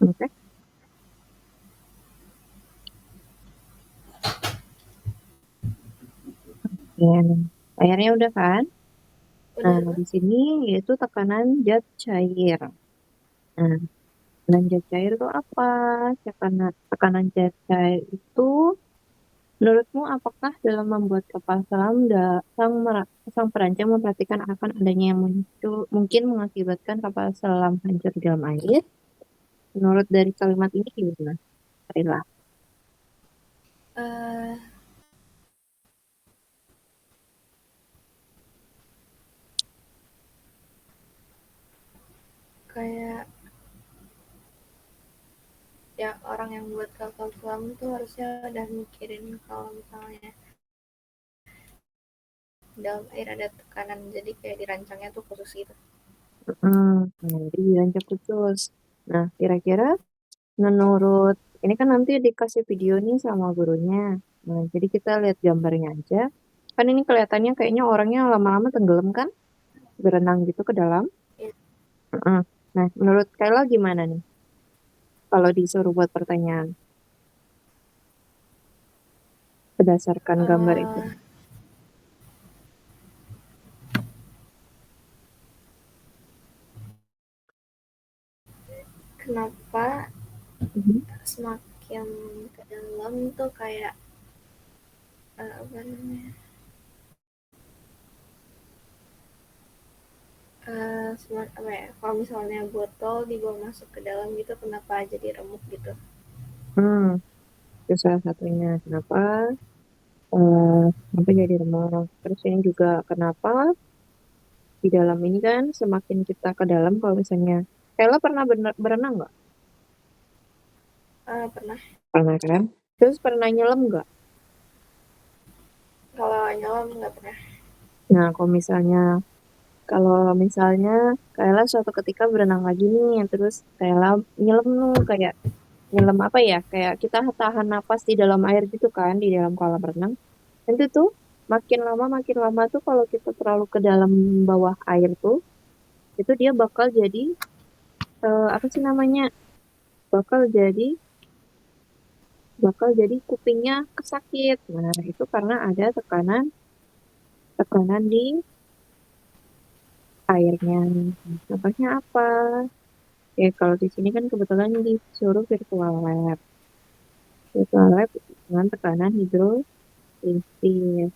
Oke. Ya, layarnya udah kan? Nah, Udah. di sini yaitu tekanan zat cair. Nah, tekanan zat cair itu apa? Tekanan zat cair itu menurutmu apakah dalam membuat kapal selam sang perancang memperhatikan akan adanya yang muncul mungkin mengakibatkan kapal selam hancur di dalam air? Menurut dari kalimat ini gimana? Baiklah. Eh, Kayak ya orang yang buat kapal selam tuh harusnya udah mikirin kalau misalnya dalam air ada tekanan, jadi kayak dirancangnya tuh khusus gitu. Nah, jadi dirancang khusus. Nah, kira-kira menurut ini kan nanti dikasih video nih sama gurunya. Nah, jadi kita lihat gambarnya aja. Kan ini kelihatannya kayaknya orangnya lama-lama tenggelam kan? Berenang gitu ke dalam. Ya, Heeh. Nah, menurut Kayla gimana nih? Kalau disuruh buat pertanyaan berdasarkan gambar itu. eh, kenapa Mhm. semakin ke dalam tuh kayak apa namanya, apa ya, kalau misalnya botol dibawa masuk ke dalam gitu kenapa jadi remuk gitu. Hmm, itu salah satunya. Kenapa jadi remang? Terus ini juga kenapa di dalam ini kan semakin kita ke dalam kalau misalnya Kayla pernah berenang nggak? Pernah. Pernah kan? Terus pernah nyelam nggak? Kalau nyelam nggak pernah. Nah, kalau misalnya Kayla suatu ketika berenang lagi nih, terus Kayla nyelam tuh kayak nyelam apa ya? Kayak kita tahan napas di dalam air gitu kan, di dalam kolam renang. Nanti tuh makin lama tuh kalau kita terlalu ke dalam bawah air tuh, itu dia apa sih namanya? Bakal jadi kupingnya kesakit. Nah, itu karena ada tekanan tekanan di airnya. Nah, contohnya apa? Ya, kalau di sini kan kebetulan disuruh virtual lab. Virtual lab dengan tekanan hidrolisis.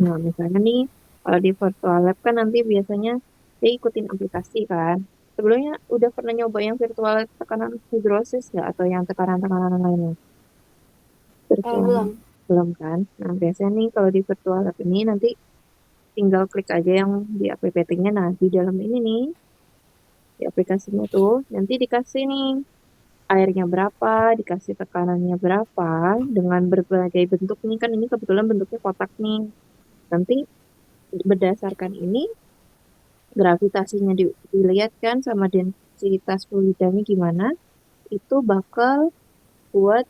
Nah, misalnya nih, kalau di virtual lab kan nanti biasanya dia ikutin aplikasi kan. Sebelumnya udah pernah nyoba yang virtual lab tekanan hidrolisis nggak? Atau yang tekanan-tekanan lainnya? Virtual lab. Belum. Belum kan? Nah, biasanya nih kalau di virtual lab ini nanti tinggal klik aja yang di APPT-nya. Nah, di dalam ini nih, di aplikasinya tuh, nanti dikasih nih airnya berapa, dikasih tekanannya berapa, dengan berbagai bentuk nih, kan ini kebetulan bentuknya kotak nih. Nanti berdasarkan ini, gravitasinya dilihat kan sama densitas fluidanya gimana, itu bakal buat,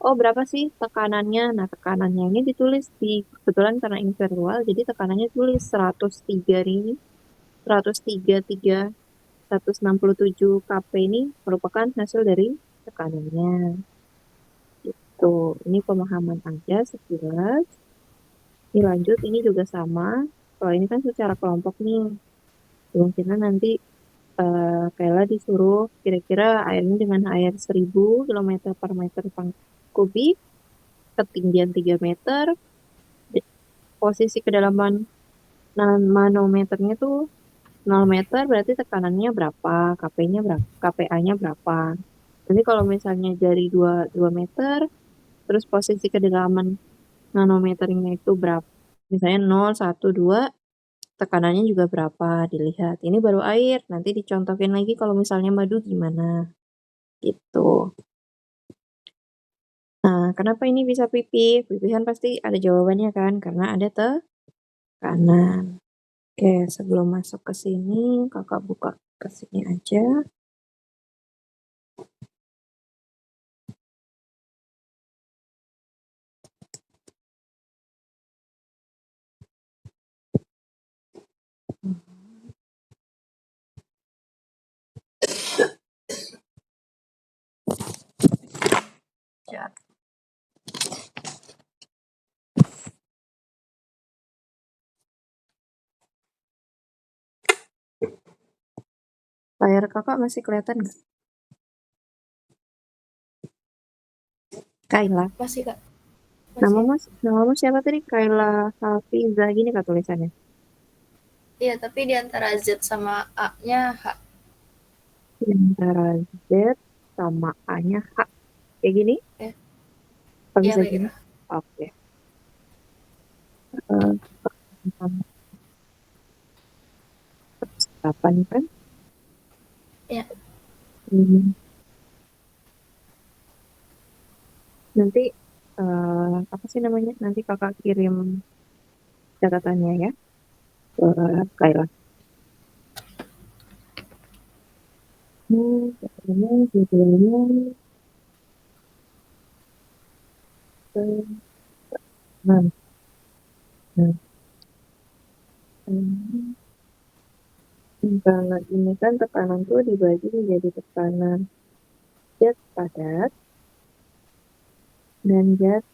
oh berapa sih tekanannya. Nah, tekanannya ini ditulis kebetulan karena ini virtual, jadi tekanannya tulis 103 nih, 103, 167 kP ini merupakan hasil dari tekanannya. Tuh, ini pemahaman aja sekilas. Ini lanjut, ini juga sama. Kalau ini kan secara kelompok nih, kemungkinan nanti Kayla disuruh kira-kira airnya dengan air 1000 km per meter kubik, ketinggian 3 meter, posisi kedalaman manometernya tuh 0 meter, berarti tekanannya berapa, KP-nya berapa, KPA-nya berapa. Nanti kalau misalnya dari 2 meter, terus posisi kedalaman nanometernya itu berapa, misalnya 0, 1, 2, tekanannya juga berapa, dilihat. Ini baru air, nanti dicontohin lagi kalau misalnya madu gimana, gitu. Nah, kenapa ini bisa pipih? Pipihan pasti ada jawabannya kan, karena ada tekanan. Oke, sebelum masuk ke sini, kakak buka ke sini aja. derajat. Layar kakak masih kelihatan nggak? Kaila. Masih Kak. Masih. Namamu siapa tadi? Kaila Hafiza gini kak tulisannya. Iya, tapi di antara Z sama A-nya H. Antara Z sama A-nya H. Kayak gini? Ya, Kalau iya bisa kayak gini? gitu. Oke. Eh, Kapan kan? Iya. Hmm. Nanti apa sih namanya? Nanti kakak kirim catatannya ya ke Kaila. Katanya judulnya nah, nah, hmm, kalau ini kan tekanan tuh dibagi menjadi tekanan zat padat dan zat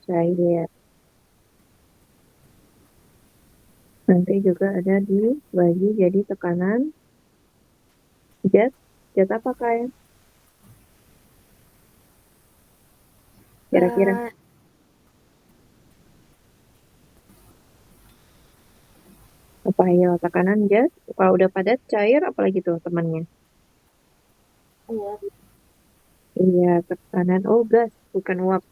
cair. Nanti juga ada dibagi jadi tekanan zat apa kayak kira-kira Eh, apa ya tekanan zat kalau udah padat cair apalagi tuh temannya. uap. Iya, tekanan gas, bukan uap.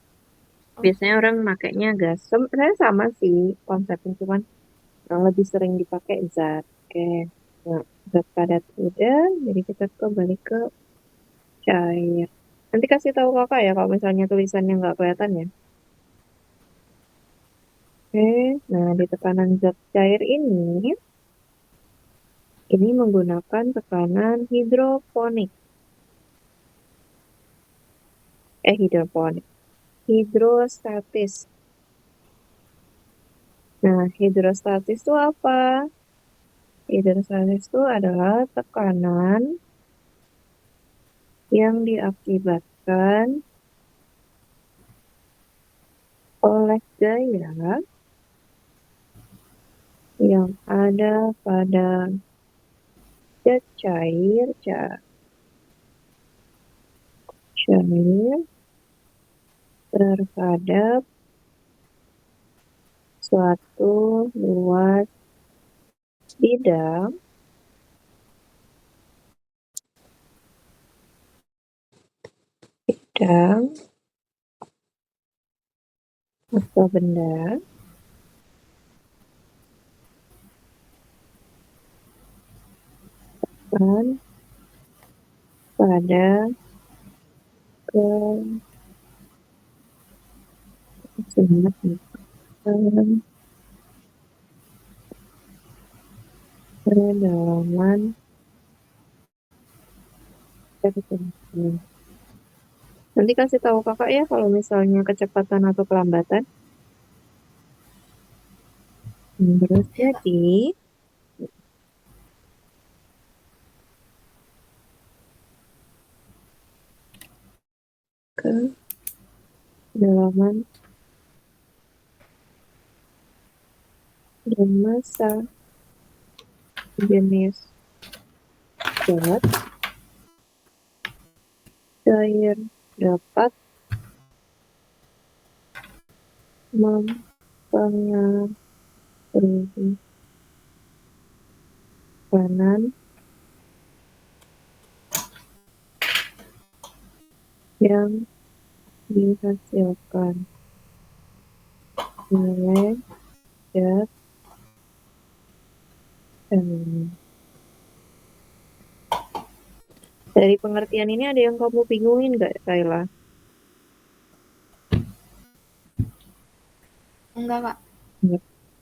Oh, Biasanya orang makainya gas. Saya sama sih konsepnya, cuman yang lebih sering dipakai zat. Oke, nah, zat padat udah, jadi kita kembali ke cair. Nanti kasih tahu kakak ya kalau misalnya tulisannya nggak kelihatan ya. Oke, nah di tekanan zat cair ini menggunakan tekanan hidroponik. Hidroponik. Hidrostatis. Nah, hidrostatis itu apa? Hidrostatis itu adalah tekanan yang diakibatkan oleh gaya yang ada pada zat cair terhadap suatu luas bidang atau benda kan pada kedalaman tertentu. Nanti kasih tahu kakak ya kalau misalnya kecepatan atau kelambatan. Terus ya Kak. jadi kedalaman dan massa jenis zat cair dapat mempengaruhi tekanan yang dihasilkan oleh zat elemen. Dari pengertian ini ada yang kamu bingungin nggak, Kayla? Enggak Kak. Nggak.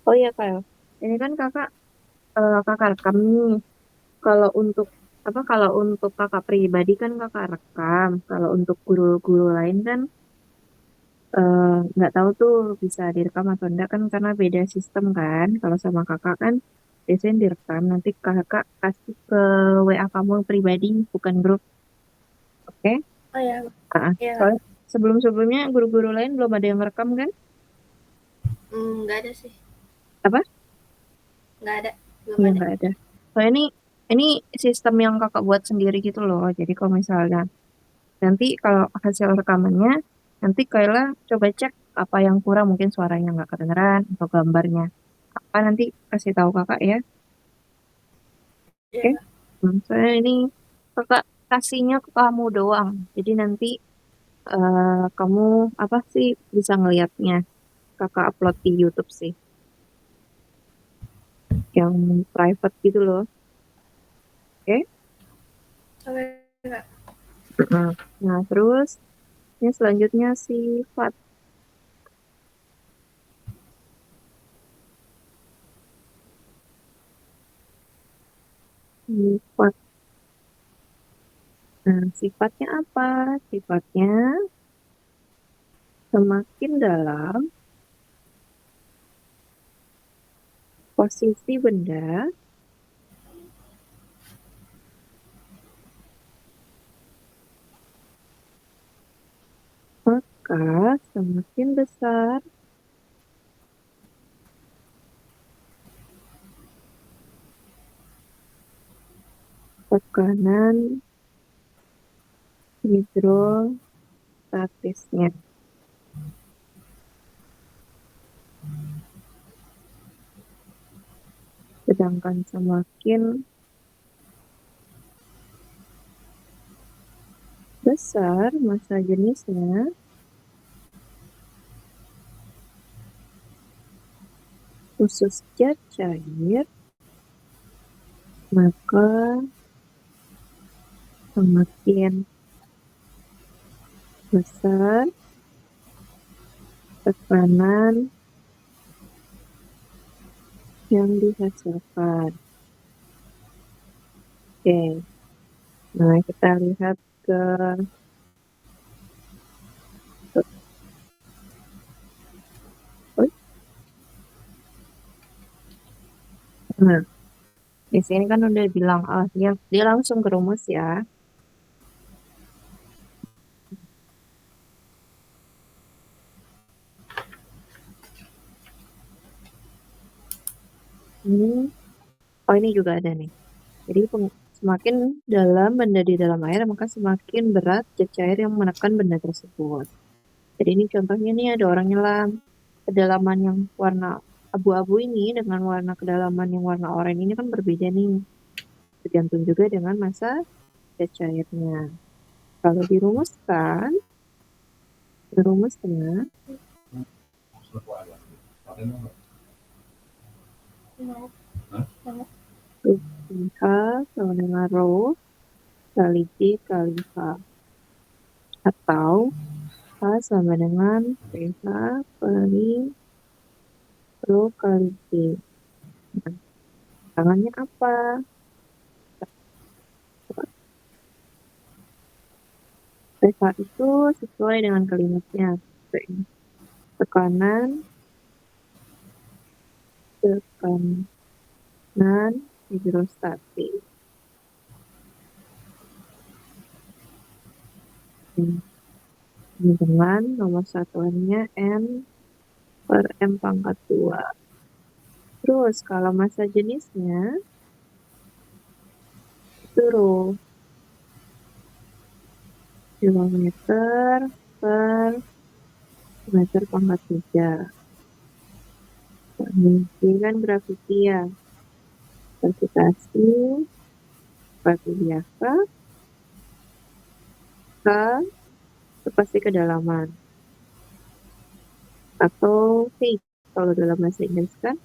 Oh iya, Kayla. Ini kan kakak rekam nih. Kalau untuk kalau untuk kakak pribadi kan kakak rekam. Kalau untuk guru-guru lain kan nggak tahu tuh bisa direkam atau enggak kan karena beda sistem kan. Kalau sama kakak kan biasanya direkam nanti kakak kasih ke WA kamu pribadi bukan grup. Oke? Oh ya, Ah, iya Kak. soalnya sebelum-sebelumnya guru-guru lain belum ada yang merekam kan? Nggak ada sih, Apa? nggak ada, belum Iya ada. nggak ada. Soalnya ini sistem yang kakak buat sendiri gitu loh. Jadi kalau misalnya nanti kalau hasil rekamannya, nanti Kayla coba cek apa yang kurang, mungkin suaranya nggak kedengeran atau gambarnya. Apa nanti kasih tahu kakak ya, Ya oke? Kak. Soalnya ini kakak kasihnya ke kamu doang. Jadi nanti kamu apa sih bisa ngelihatnya. Kakak upload di YouTube sih, yang private gitu loh, oke? Oke Kak. Mm-mm. Nah terus ini selanjutnya sifat. Sifat. Nah, sifatnya apa? Sifatnya semakin dalam posisi benda, maka semakin besar tekanan hidrostatisnya. Sedangkan semakin besar massa jenisnya, khusus zat cair, maka semakin besar tekanan yang dihasilkan. Oke, nah kita lihat ke nah, di sini kan udah bilang, dia langsung ke rumus ya. Ini, oh ini juga ada nih. Jadi semakin dalam benda di dalam air, maka semakin berat zat cair yang menekan benda tersebut. Jadi ini contohnya nih ada orang nyelam. Kedalaman yang warna abu-abu ini dengan warna kedalaman yang warna oranye ini kan berbeda nih. Tergantung juga dengan massa zat cairnya. Kalau dirumuskan Mau, mau. H sama dengan rho kali G kali H. Atau H sama dengan PH kali rho kali G. Nah, tangannya apa? PH itu sesuai dengan kalimatnya. Tekanan, tekanan hidrostatik. Dengan nomor satuannya N per M pangkat 2. Terus kalau massa jenisnya itu rho, kilometer per meter pangkat 3. Ini kan graviti ya, gravitasi seperti biasa, K itu pasti kedalaman. Atau H kalau dalam bahasa Inggris kan.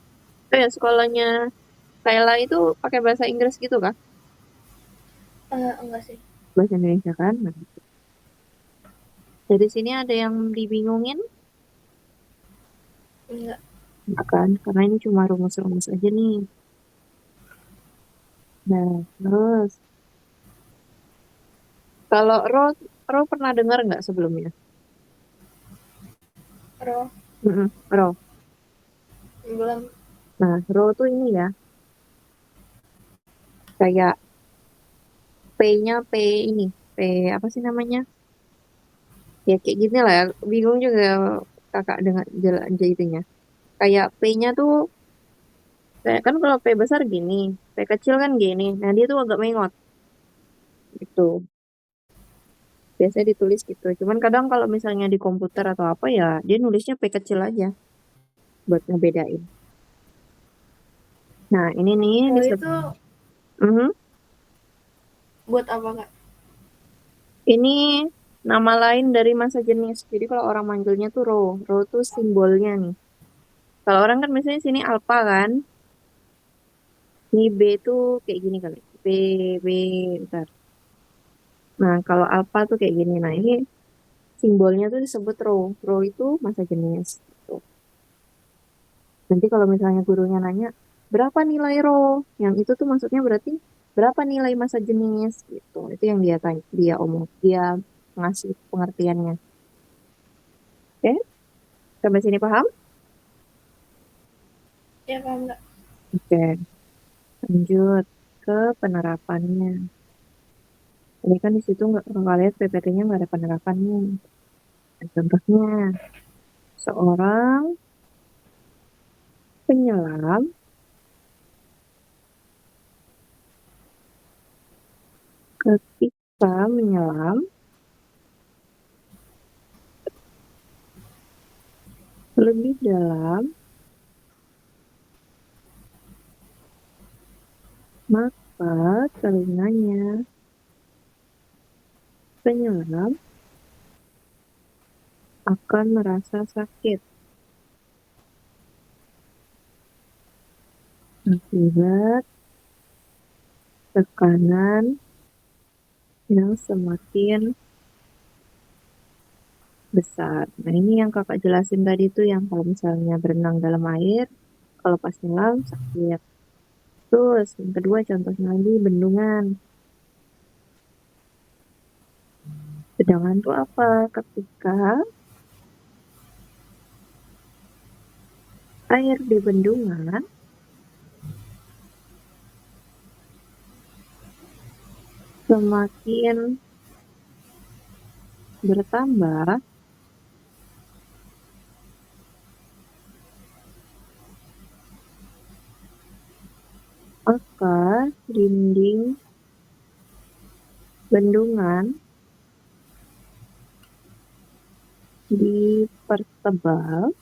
Oh ya, sekolahnya Kayla itu pakai bahasa Inggris gitu kah? Enggak sih. Bahasa Indonesia kan? Nah, dari sini ada yang dibingungin? Enggak. Enggak kan? Karena ini cuma rumus-rumus aja nih. Nah, terus kalau Ro pernah dengar nggak sebelumnya? Roh, Ro. belum. Nah, Ro tuh ini ya, kayak P-nya P ini. P apa sih namanya? Ya kayak gini lah, bingung juga kakak dengan jalan itunya. Kayak P-nya tuh, kayak kan kalau P besar gini, P kecil kan gini. Nah dia tuh agak mengot gitu. Biasanya ditulis gitu. Cuman kadang kalau misalnya di komputer atau apa ya, dia nulisnya P kecil aja buat ngebedain. Nah ini nih Kalau disebut. itu Mhm. buat apa Kak? Ini nama lain dari masa jenis. Jadi kalau orang manggilnya tuh row. Row tuh simbolnya nih. Kalau orang kan misalnya sini alpha kan. Ini B tuh kayak gini kali. B, B, bentar. Nah, kalau alpha tuh kayak gini. Nah, ini simbolnya tuh disebut row. Row itu masa jenis. Gitu. Nanti kalau misalnya gurunya nanya, berapa nilai row? Yang itu tuh maksudnya berarti berapa nilai masa jenis? Gitu. Itu yang dia tanya, dia omong, dia ngasih pengertiannya. Oke, sampai sini paham? Ya paham Kak. Oke, lanjut ke penerapannya. Ini kan di situ nggak, kalau lihat PPT-nya nggak ada penerapannya. Nah, contohnya, seorang penyelam ketika menyelam lebih dalam, maka telinganya penyelam akan merasa sakit akibat tekanan yang semakin besar. Nah, ini yang kakak jelasin tadi tuh yang kalau misalnya berenang dalam air, kalau pas nyelam sakit. Terus yang kedua contohnya lagi bendungan. Sedangkan itu apa? Ketika air di bendungan semakin bertambah, maka dinding bendungan dipertebal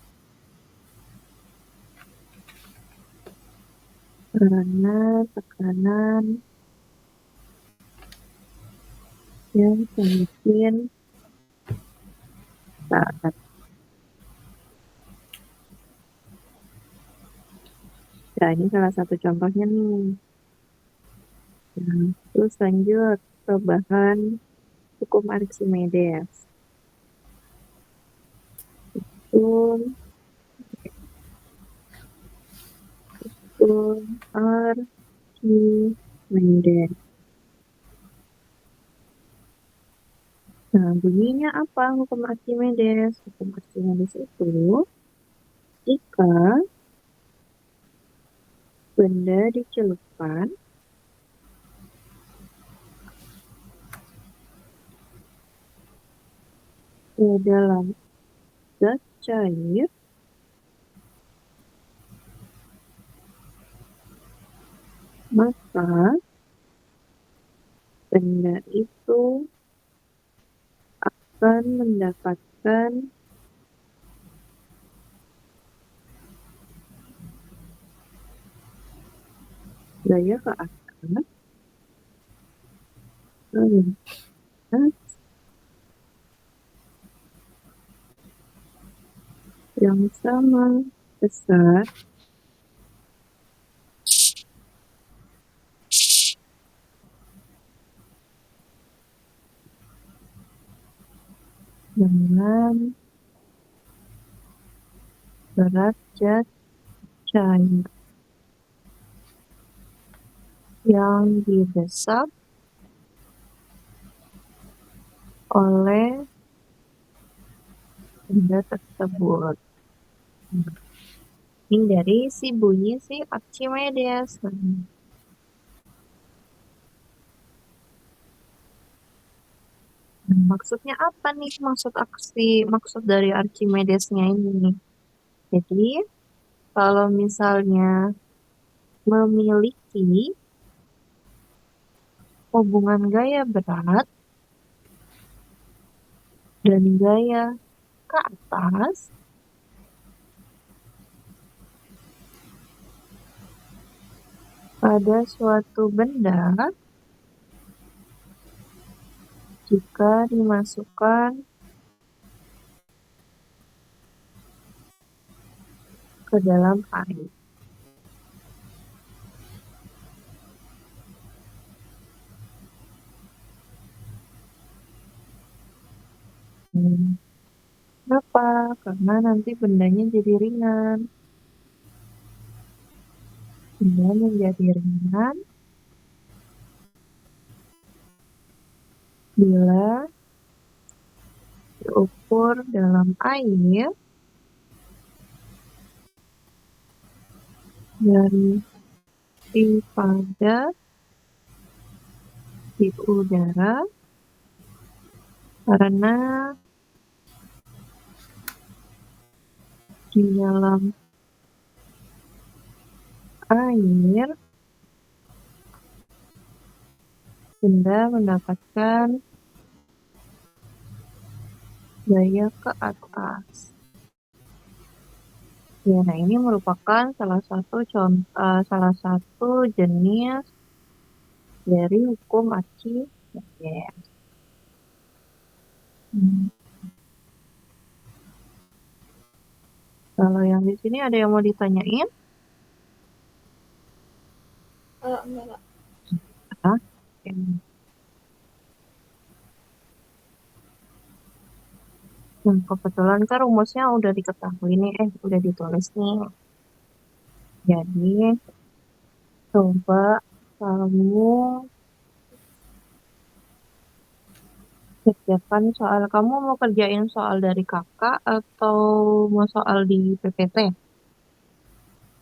karena tekanan yang semakin besar. Nah, ini salah satu contohnya nih. Nah, terus lanjut ke bahan hukum Archimedes. Hukum, hukum Archimedes. Nah, bunyinya apa hukum Archimedes? Hukum Archimedes itu jika benda dicelupkan ke dalam zat cair, maka benda itu akan mendapatkan gaya keakraban yang sama besar dengan berat zat cair yang didesak oleh benda tersebut. Ini dari si bunyi si Archimedes. Nah, maksudnya apa nih maksud dari Archimedesnya ini nih? Jadi, kalau misalnya memiliki hubungan gaya berat dan gaya ke atas pada suatu benda jika dimasukkan ke dalam air. Kenapa? Karena nanti bendanya jadi ringan. Benda menjadi ringan bila diukur dalam air daripada di udara, karena di dalam air benda mendapatkan gaya ke atas. Ya, nah ini merupakan salah satu jenis dari hukum Archimedes. Kalau yang di sini ada yang mau ditanyain? Enggak, Kak. Ah, Nah, kebetulan kan rumusnya udah diketahui nih, udah ditulis nih. Jadi, coba kamu kerjakan soal. Kamu mau kerjain soal dari kakak atau mau soal di PPT?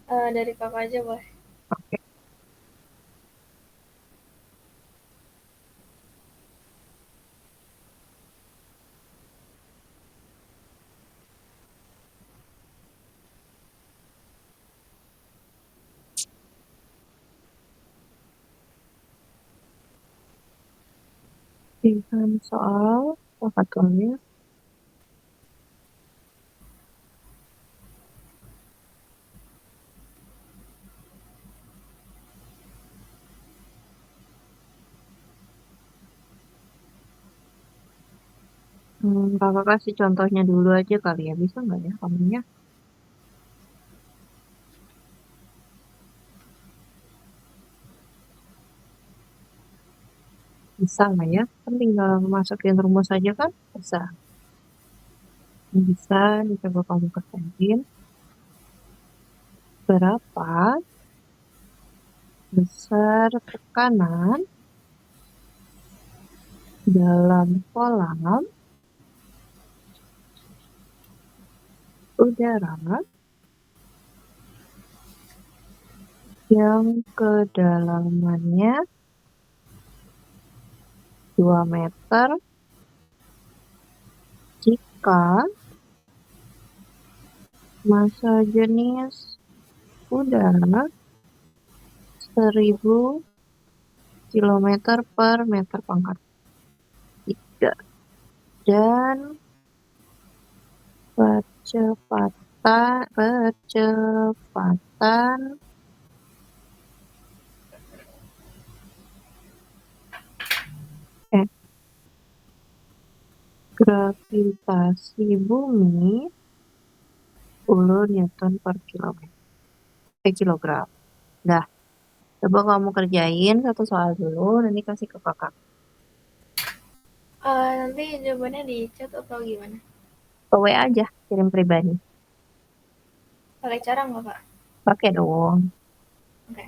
Dari Kakak aja boleh. Oke. Dengan soal apa tulis? Kakak kasih contohnya dulu aja kali ya, bisa nggak ya kamunya? Bisa nggak ya? Kan tinggal masukin rumus aja kan? Bisa. Bisa, dicoba kamu kerjain. Berapa besar tekanan dalam kolam udara yang kedalamannya 2 meter jika massa jenis udara 1000 kilometer per meter pangkat 3 dan percepatan gravitasi bumi 10 Newton per kilogram. Dah, coba kamu kerjain satu soal dulu, nanti kasih ke kakak. Nanti jawabannya di chat atau gimana? Ke WA aja, kirim pribadi. Pakai cara nggak, Kak? Pakai dong. Oke.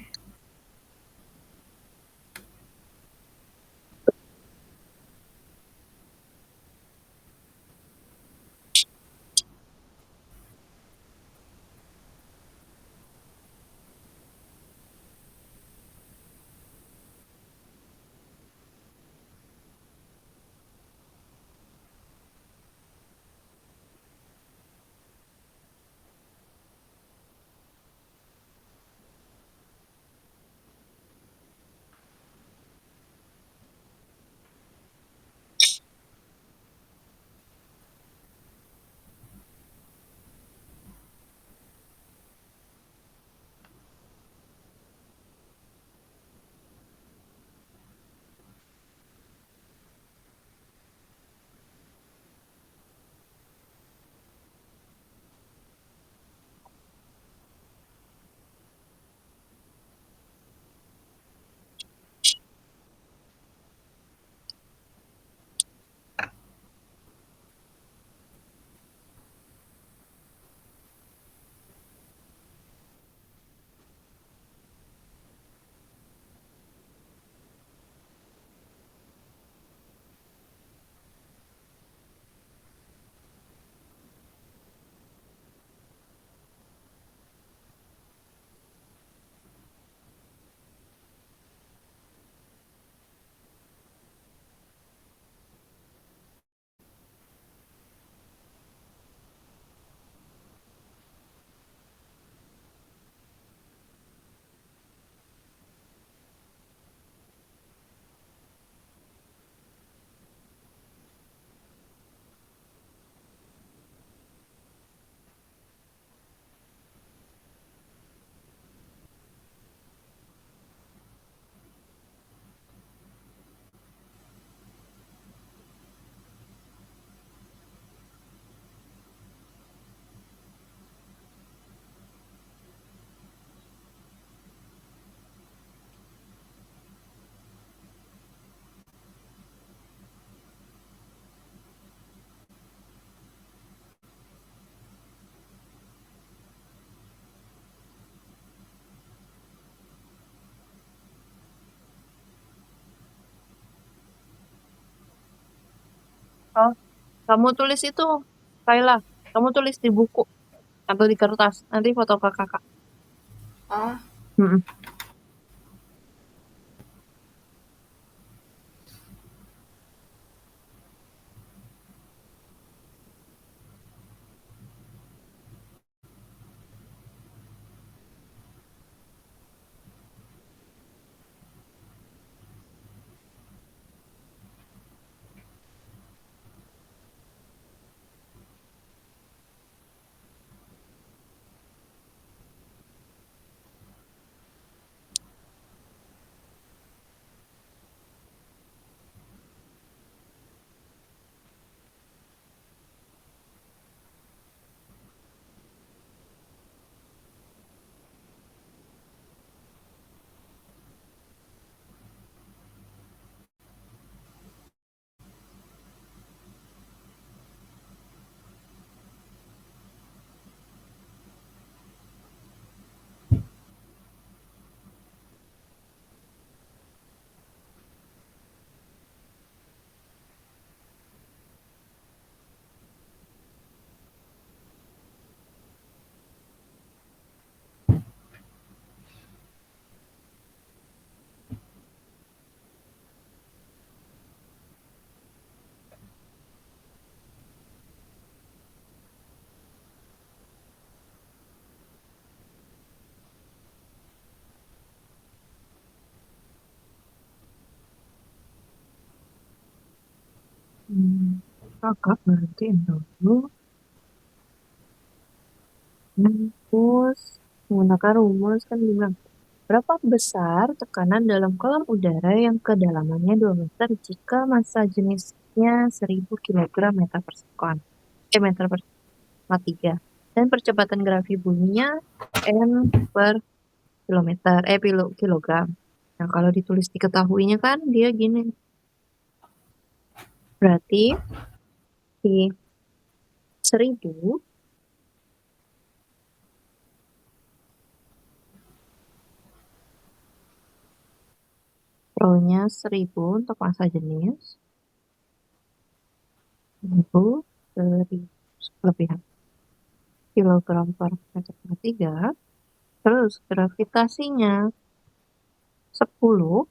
Oh, kamu tulis itu, Kayla. Kamu tulis di buku atau di kertas. Nanti foto ke kakak. Oh, Mm-mm. Kakak berarti dulu terus menggunakan rumus kan bilang berapa besar tekanan dalam kolam udara yang kedalamannya 2 meter jika massa jenisnya 1000 kg meter per sekon, meter per tiga dan percepatan gravi bunyinya n per kilometer, kilogram. Nah, kalau ditulis diketahuinya kan dia gini. Berarti di 1000 Rho-nya 1000 untuk massa jenis, 1000 kelebihan kilogram per meter per tiga. Terus gravitasinya 10,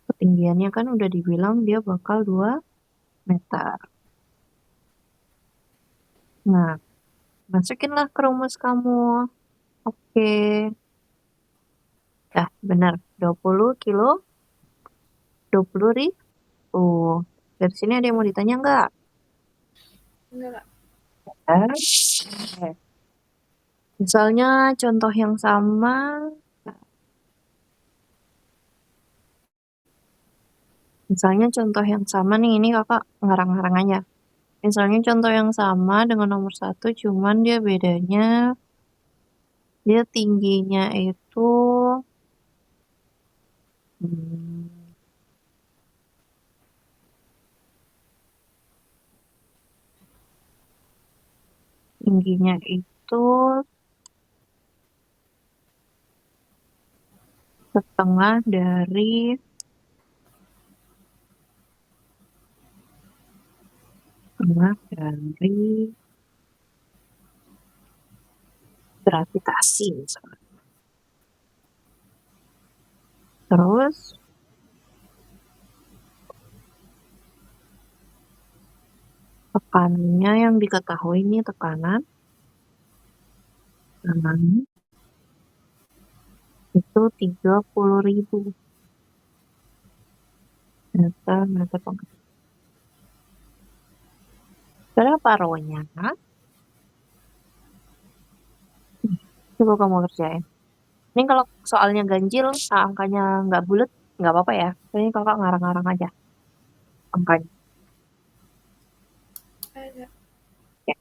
ketinggiannya kan udah dibilang dia bakal 2 meter. Nah, masukinlah ke rumus kamu. Oke. Dah, benar. 20 kilo, 20 ribu. Dari sini ada yang mau ditanya nggak? enggak, Kak. Oke. Misalnya contoh yang sama. Misalnya contoh yang sama nih, ini kakak ngarang-ngarang aja. Misalnya contoh yang sama dengan nomor 1, cuman dia bedanya, dia tingginya itu, hmm, tingginya itu setengah dari gravitasi misalnya. Terus tekanannya yang diketahui ini tekanan itu 30.000 meter per. Berapa rohnya? Coba kamu kerjain. Ini kalau soalnya ganjil, angkanya nggak bulat, nggak apa-apa ya. Ini kakak ngarang-ngarang aja angkanya. Ada. Ya.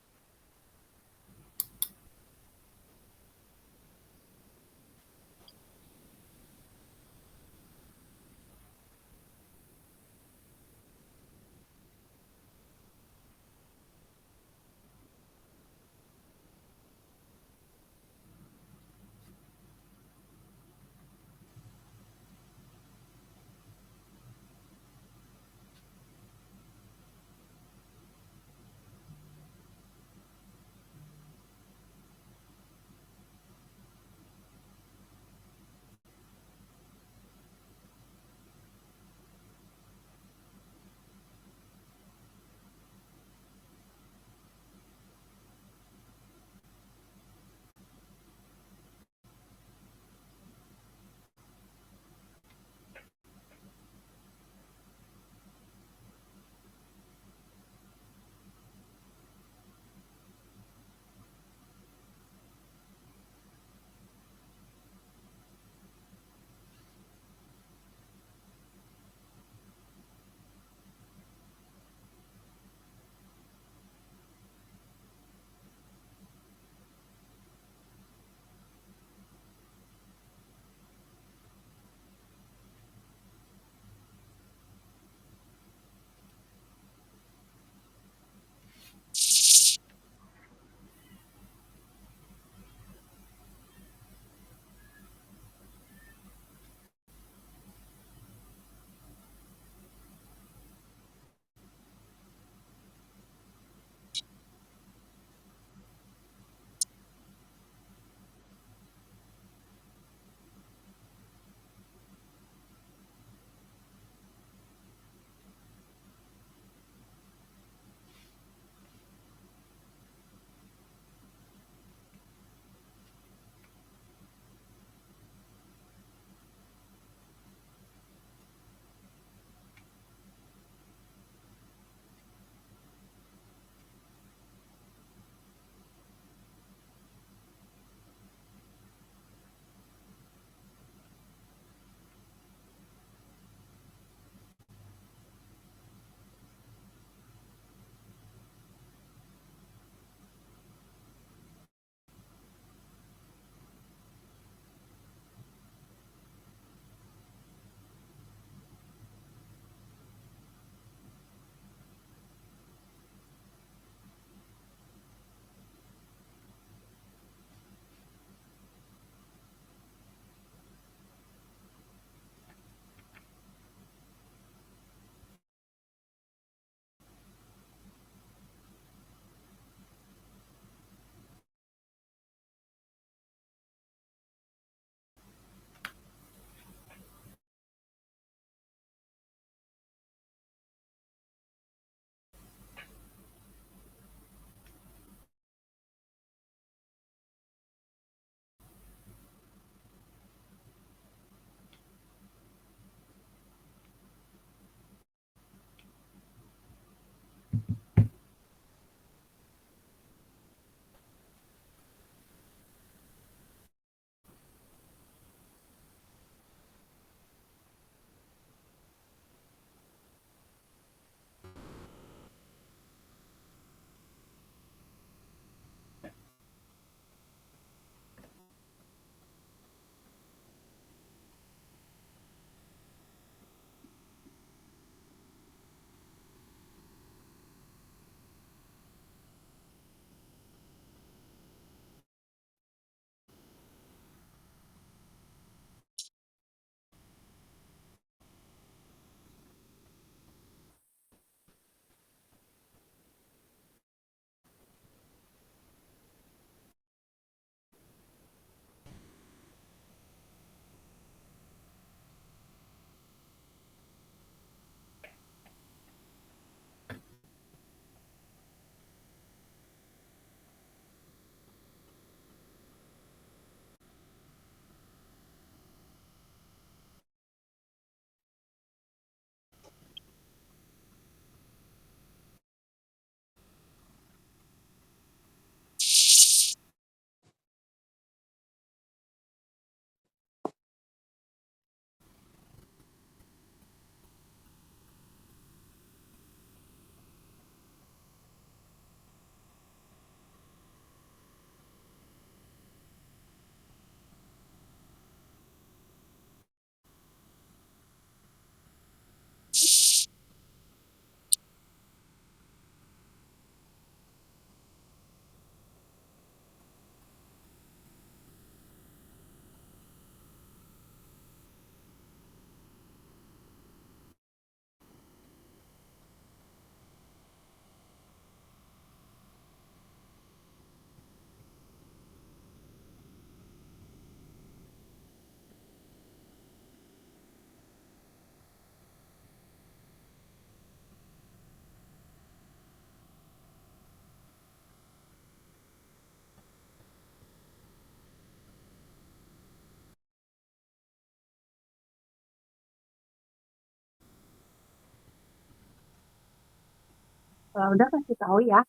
Kalau udah kasih tahu ya.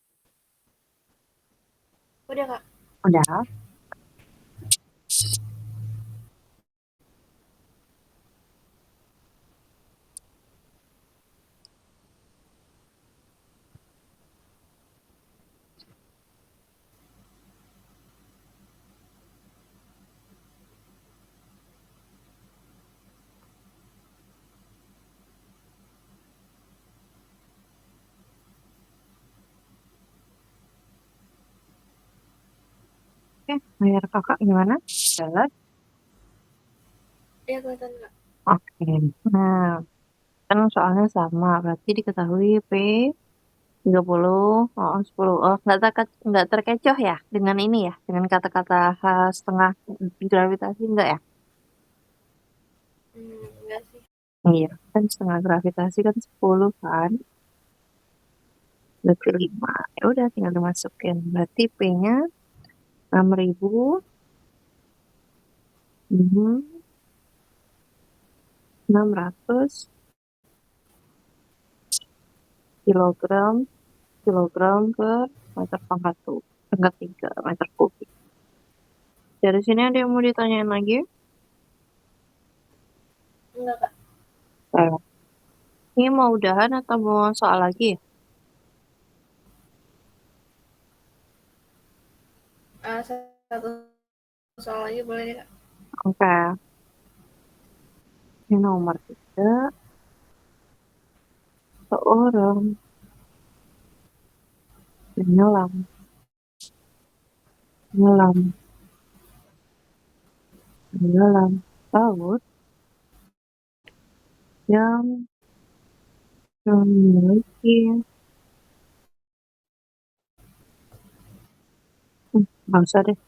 Udah, Kak. Udah. Oke, layar kakak gimana? Jelas? Iya, kelihatan, Kak. Oke. Nah, kan soalnya sama. Berarti diketahui P 30, oh, 10. Oh, nggak terkecoh ya dengan ini ya, dengan kata-kata setengah gravitasi enggak ya? Enggak sih. Iya, kan setengah gravitasi kan 10 kan, berarti 5. Ya udah tinggal dimasukin. Berarti P-nya 6.000 600 kilogram kilogram per meter pangkat tuh, pangkat 3 meter kubik. Dari sini ada yang mau ditanyain lagi? Enggak, Kak. Eh, ini mau udahan atau mau soal lagi? Satu soal lagi boleh deh, Kak. Oke, ini nomor 3. Seorang menyelam menyelam menyelam laut yang memiliki nggak usah deh.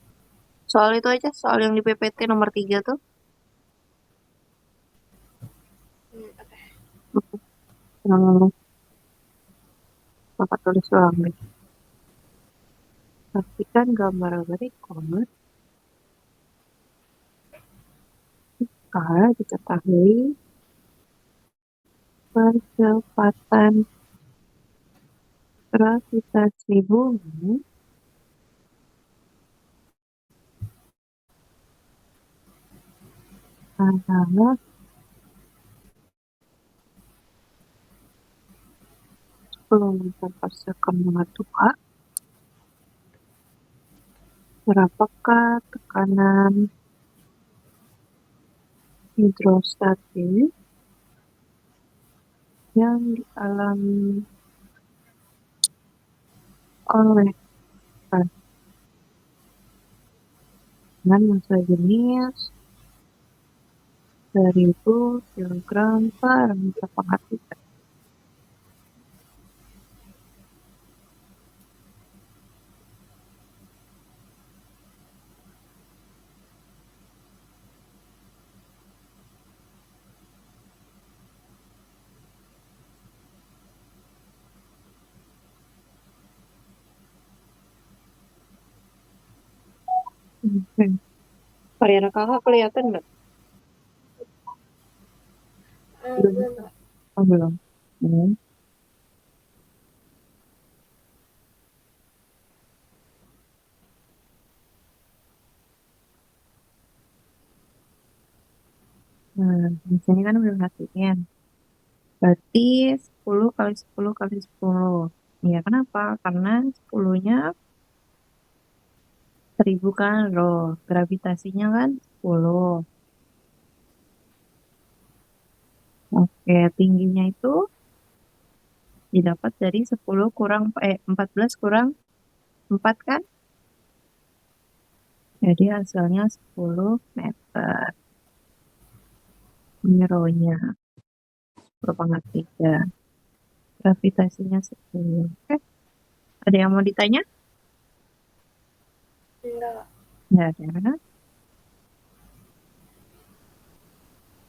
Soal itu aja, soal yang di PPT nomor 3 tuh. Oke. Yang Bapak tulis ulang deh. Pastikan gambar berikut jika diketahui percepatan gravitasi bumi adalah 10 meter per second per 2. Berapakah tekanan hidrostatik yang dialami oleh gas dengan massa jenis 1000 kilogram per meter pangkat 3. Oke. Karya kakak kelihatan nggak? Udah Belum, bisa? Kak. Oh, belum. Hmm. Nah, di sini kan udah perhatiin. Berarti 10 kali 10 kali 10. Ya, kenapa? Karena 10-nya 1000 kan, roh. Gravitasinya kan 10. Oke, tingginya itu didapat dari 10 kurang, 14 kurang 4 kan? Jadi hasilnya 10 meter. Ini row-nya, pangkat 3. Gravitasinya 10. Oke, ada yang mau ditanya? Enggak, Kak. Nggak ada.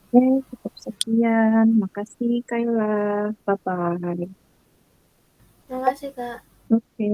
Oke, cukup sekian. Makasih, Kayla. Bye-bye. Makasih, Kak. Oke.